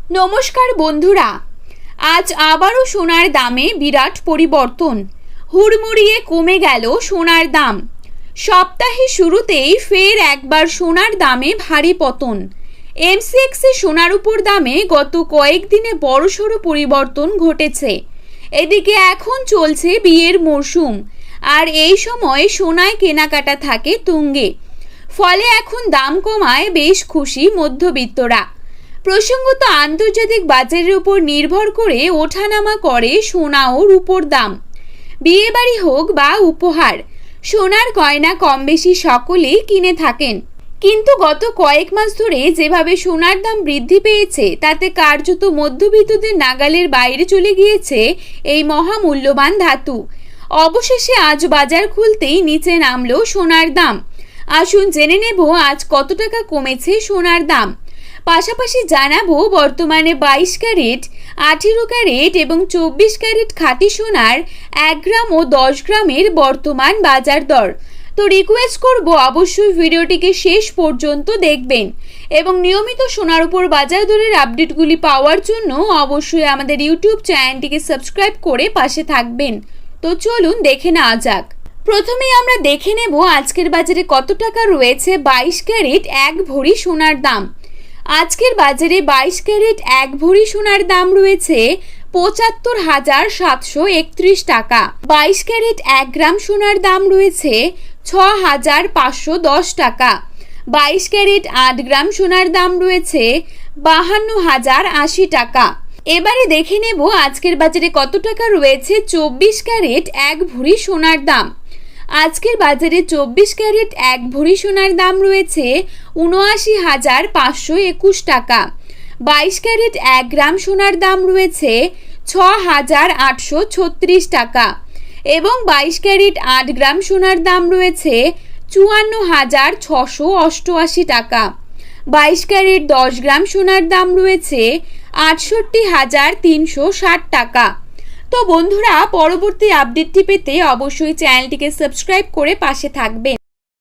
নমস্কার বন্ধুরা, আজ আবারও সোনার দামে বিরাট পরিবর্তন। হুড়মুড়িয়ে কমে গেল সোনার দাম। সপ্তাহের শুরুতেই ফের একবার সোনার দামে ভারী পতন। এমসিএক্সে সোনার উপর দামে গত কয়েকদিনে বড়সড় পরিবর্তন ঘটেছে। এদিকে এখন চলছে বিয়ের মরশুম, আর এই সময় সোনায় কেনাকাটা থাকে তুঙ্গে। ফলে এখন দাম কমায় বেশ খুশি মধ্যবিত্তরা। প্রসঙ্গত, আন্তর্জাতিক বাজারের উপর নির্ভর করে ওঠানামা করে সোনা ও রূপোর দাম। বিয়েবাড়ি হোক বা উপহার, সোনার গয়না কম বেশি সকলেই কিনে থাকেন। কিন্তু গত কয়েক মাস ধরে যেভাবে সোনার দাম বৃদ্ধি পেয়েছে, তাতে কার্যত মধ্যবিত্তদের নাগালের বাইরে চলে গিয়েছে এই মহামূল্যবান ধাতু। অবশেষে আজ বাজার খুলতেই নিচে নামলো সোনার দাম। আসুন জেনে নেব আজ কত টাকা কমেছে সোনার দাম। পাশাপাশি জানাবো বর্তমানে 22 ক্যারেট, 18 ক্যারেট এবং 24 ক্যারেট খাঁটি সোনার 1 গ্রাম ও 10 গ্রামের বর্তমান বাজার দর। তো রিকোয়েস্ট করব অবশ্যই ভিডিওটিকে শেষ পর্যন্ত দেখবেন এবং নিয়মিত সোনার উপর বাজার দরের আপডেটগুলি পাওয়ার জন্য অবশ্যই আমাদের ইউটিউব চ্যানেলটিকে সাবস্ক্রাইব করে পাশে থাকবেন। তো চলুন দেখে নেওয়া যাক। প্রথমেই আমরা দেখে নেব আজকের বাজারে কত টাকা রয়েছে 22 ক্যারেট 1 ভরি সোনার দাম। আজকের বাজারে 22 ক্যারেট 1 ভরি সোনার দাম রয়েছে ৭৫,৭৩১ টাকা। 22 ক্যারেট 1 গ্রাম সোনার দাম রয়েছে ৬,৫১০ টাকা। 22 ক্যারেট 8 গ্রাম সোনার দাম রয়েছে ৫২,০৮০ টাকা। এবারে দেখে নেব আজকের বাজারে কত টাকা রয়েছে 24 ক্যারেট 1 ভরি সোনার দাম। আজকের বাজারে 24 ক্যারেট 1 ভরি সোনার দাম রয়েছে ৭৯,৫২১ টাকা। 22 ক্যারেট 1 গ্রাম সোনার দাম রয়েছে ৬,৮৩৬ টাকা এবং 22 ক্যারেট 8 গ্রাম সোনার দাম রয়েছে ৫৪,৬৮৮ টাকা। 22 ক্যারেট 10 গ্রাম সোনার দাম রয়েছে ৬৮,৩৬০ টাকা। তো বন্ধুরা, পরবর্তী আপডেটটি পেতে অবশ্যই চ্যানেলটিকে সাবস্ক্রাইব করে পাশে থাকবেন।